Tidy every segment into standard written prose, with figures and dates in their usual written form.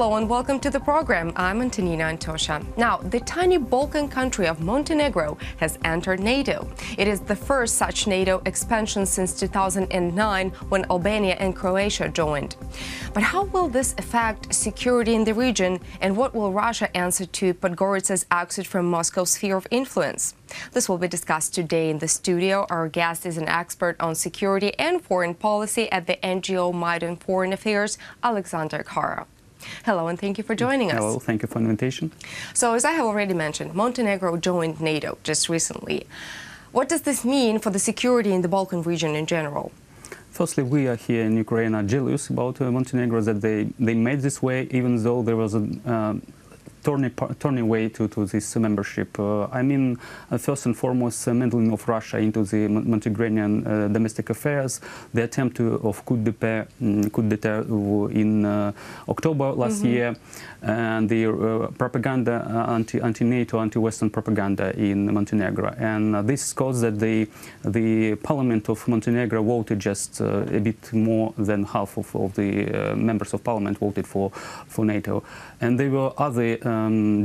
Hello and welcome to the program. I'm Antonina Antosha. Now, the tiny Balkan country of Montenegro has entered NATO. It is the first such NATO expansion since 2009, when Albania and Croatia joined. But how will this affect security in the region, and what will Russia answer to Podgorica's exit from Moscow's sphere of influence? This will be discussed today in the studio. Our guest is an expert on security and foreign policy at the NGO Maidan Foreign Affairs, Alexander Kara. Hello and thank you for joining us. Hello, thank you for the invitation. So, as I have already mentioned, Montenegro joined NATO just recently. What does this mean for the security in the Balkan region in general? Firstly, we are here in Ukraine are jealous about Montenegro that they made this way, even though there was a turning way to this membership. I mean, first and foremost, meddling of Russia into the Montenegrin domestic affairs, the attempt of coup d'etat in October last year, and the propaganda, anti-NATO, anti-Western propaganda in Montenegro. And this caused that the parliament of Montenegro voted just a bit more than half of the members of parliament voted for NATO. And there were other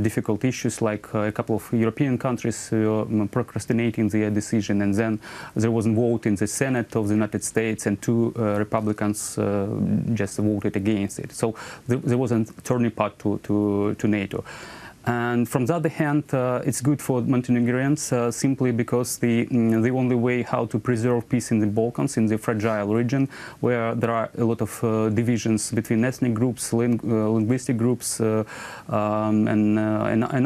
difficult issues, like a couple of European countries procrastinating their decision, and then there was a vote in the Senate of the United States, and two Republicans just voted against it. So there was a turning point to NATO. And from the other hand, it's good for Montenegrins simply because the only way how to preserve peace in the Balkans, in the fragile region, where there are a lot of divisions between ethnic groups, linguistic groups, and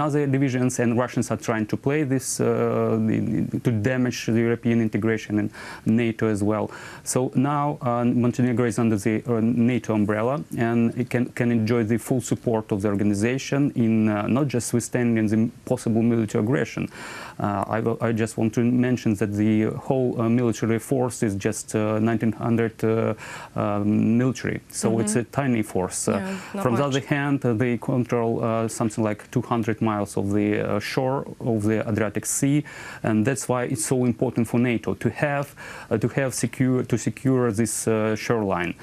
other divisions, and Russians are trying to play this to damage the European integration and NATO as well. So now Montenegro is under the NATO umbrella, and it can enjoy the full support of the organization in not just withstanding the possible military aggression. I just want to mention that the whole military force is just 1,900 military, so it's a tiny force. From the other hand, they control something like 200 miles of the shore of the Adriatic Sea, and that's why it's so important for NATO to secure this shoreline.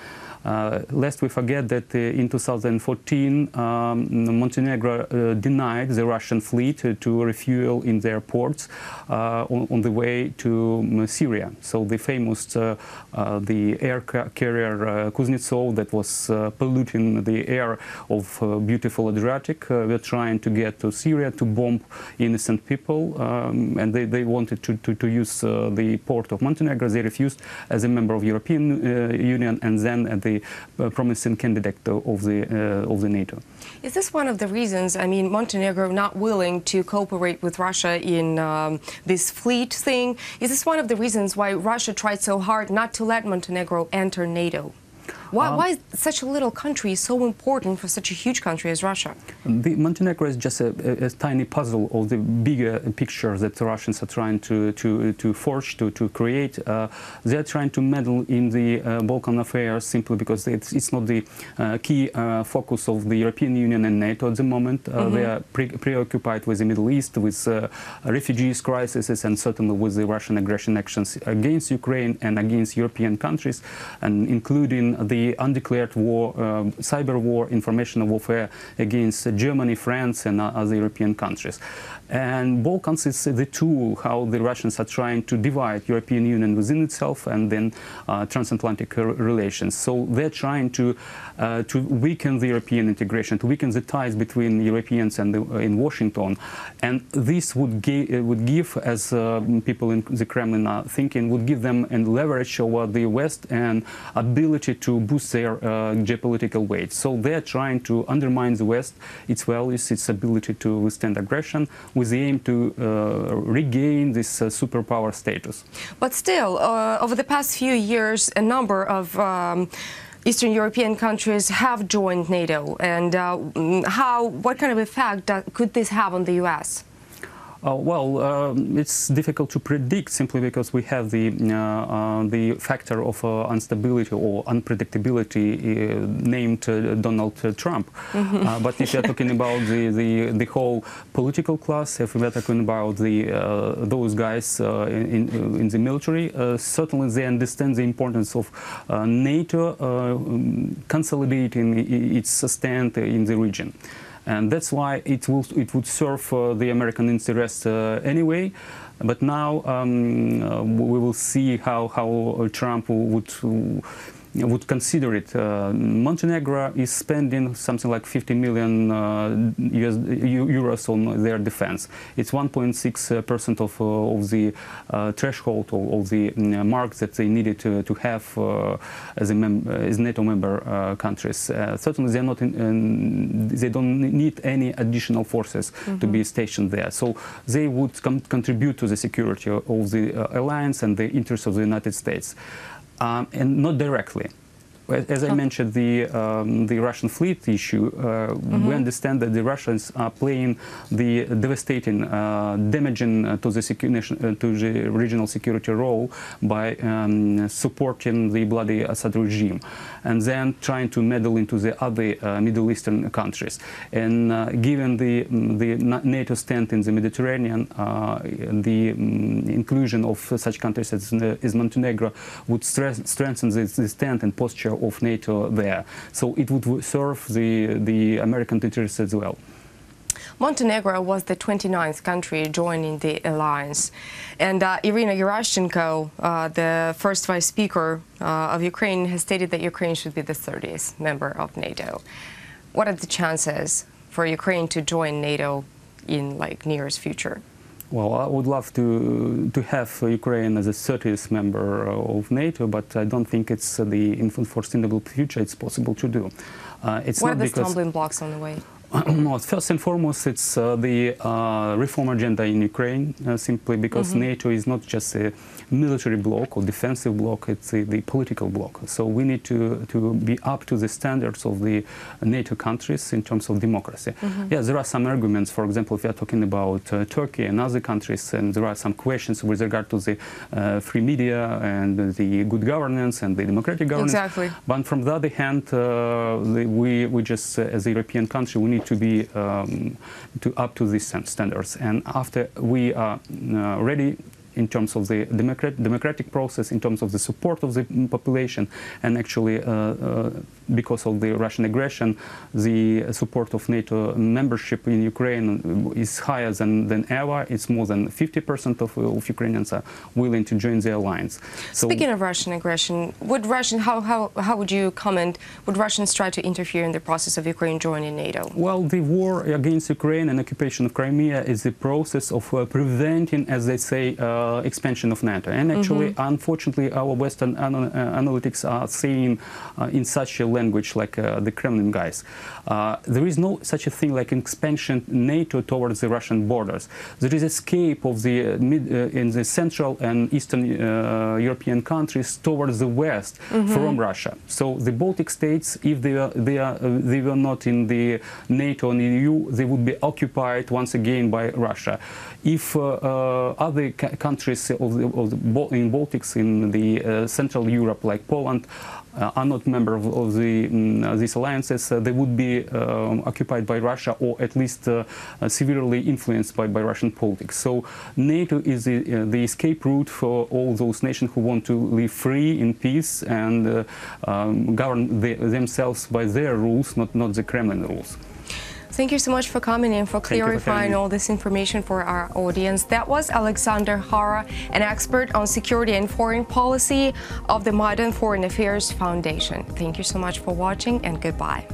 Lest we forget that in 2014, Montenegro denied the Russian fleet to refuel in their ports on the way to Syria. So the famous the air carrier Kuznetsov that was polluting the air of beautiful Adriatic were trying to get to Syria to bomb innocent people, and they wanted to use the port of Montenegro. They refused as a member of European Union, and then at the promising candidate of the NATO. Is this one of the reasons, I mean, Montenegro not willing to cooperate with Russia in this fleet thing? Is this one of the reasons why Russia tried so hard not to let Montenegro enter NATO? Why is such a little country so important for such a huge country as Russia? The Montenegro is just a tiny puzzle of the bigger picture that the Russians are trying to forge, to create. They are trying to meddle in the Balkan affairs simply because it's not the key focus of the European Union and NATO at the moment. They are preoccupied with the Middle East, with refugees crises, and certainly with the Russian aggression actions against Ukraine and against European countries, and including the undeclared war, cyber war, information warfare against Germany, France, and other European countries. And Balkans is the tool how the Russians are trying to divide European Union within itself and then transatlantic relations. So they're trying to weaken the European integration, to weaken the ties between Europeans and in Washington. And this would give, as people in the Kremlin are thinking, would give them a leverage over the West and ability to boost their geopolitical weight. So they're trying to undermine the West, its values, its ability to withstand aggression, with the aim to regain this superpower status. But still, over the past few years, a number of Eastern European countries have joined NATO, and what kind of effect could this have on the U.S.? It's difficult to predict simply because we have the factor of instability or unpredictability named Donald Trump. But if you're talking about the whole political class, if we're talking about those guys in the military, certainly they understand the importance of NATO consolidating its stand in the region. And that's why it would serve the American interest anyway. But now we will see how Trump would consider it. Montenegro is spending something like 50 million euros on their defense. It's 1.6% of the threshold of the mark that they needed to have as NATO member countries. Certainly, they're not they don't need any additional forces to be stationed there. So they would contribute to the security of the alliance and the interests of the United States. And not directly. As I mentioned, the Russian fleet issue, we understand that the Russians are playing the devastating, damaging to the regional security role by supporting the bloody Assad regime, and then trying to meddle into the other Middle Eastern countries. And given the NATO stand in the Mediterranean, the inclusion of such countries as Montenegro would strengthen the stand and posture of NATO there. So it would serve the American interests as well. Montenegro was the 29th country joining the alliance. And Irina Gerashchenko, the first vice speaker of Ukraine, has stated that Ukraine should be the 30th member of NATO. What are the chances for Ukraine to join NATO in nearest future? Well, I would love to have Ukraine as a 30th member of NATO, but I don't think it's in foreseeable future it's possible to do. What are the stumbling blocks on the way? First and foremost, it's the reform agenda in Ukraine, simply because NATO is not just a military bloc or defensive bloc, it's the political bloc. So we need to be up to the standards of the NATO countries in terms of democracy. Yeah, there are some arguments, for example, if we are talking about Turkey and other countries, and there are some questions with regard to the free media and the good governance and the democratic governance. Exactly. But from the other hand, we just, as a European country, we need to be up to these standards. And after we are ready in terms of the democratic process, in terms of the support of the population, and actually because of the Russian aggression, the support of NATO membership in Ukraine is higher than ever. It's more than 50% of Ukrainians are willing to join the alliance. So, speaking of Russian aggression, how would you comment? Would Russians try to interfere in the process of Ukraine joining NATO? Well, the war against Ukraine and occupation of Crimea is the process of preventing, as they say, expansion of NATO. And actually, unfortunately, our Western analytics are saying in such a language like the Kremlin guys. There is no such a thing like expansion NATO towards the Russian borders. There is escape of the in the Central and Eastern European countries towards the West from Russia. So the Baltic states, if they were not in the NATO and EU, they would be occupied once again by Russia. If other countries in Baltics, in the Central Europe, like Poland, are not members of these alliances, they would be occupied by Russia, or at least severely influenced by Russian politics. So NATO is the escape route for all those nations who want to live free in peace and govern themselves by their rules, not the Kremlin rules. Thank you so much for coming in, for clarifying all this information for our audience. That was Alexander Hara, an expert on security and foreign policy of the Modern Foreign Affairs Foundation. Thank you so much for watching, and goodbye.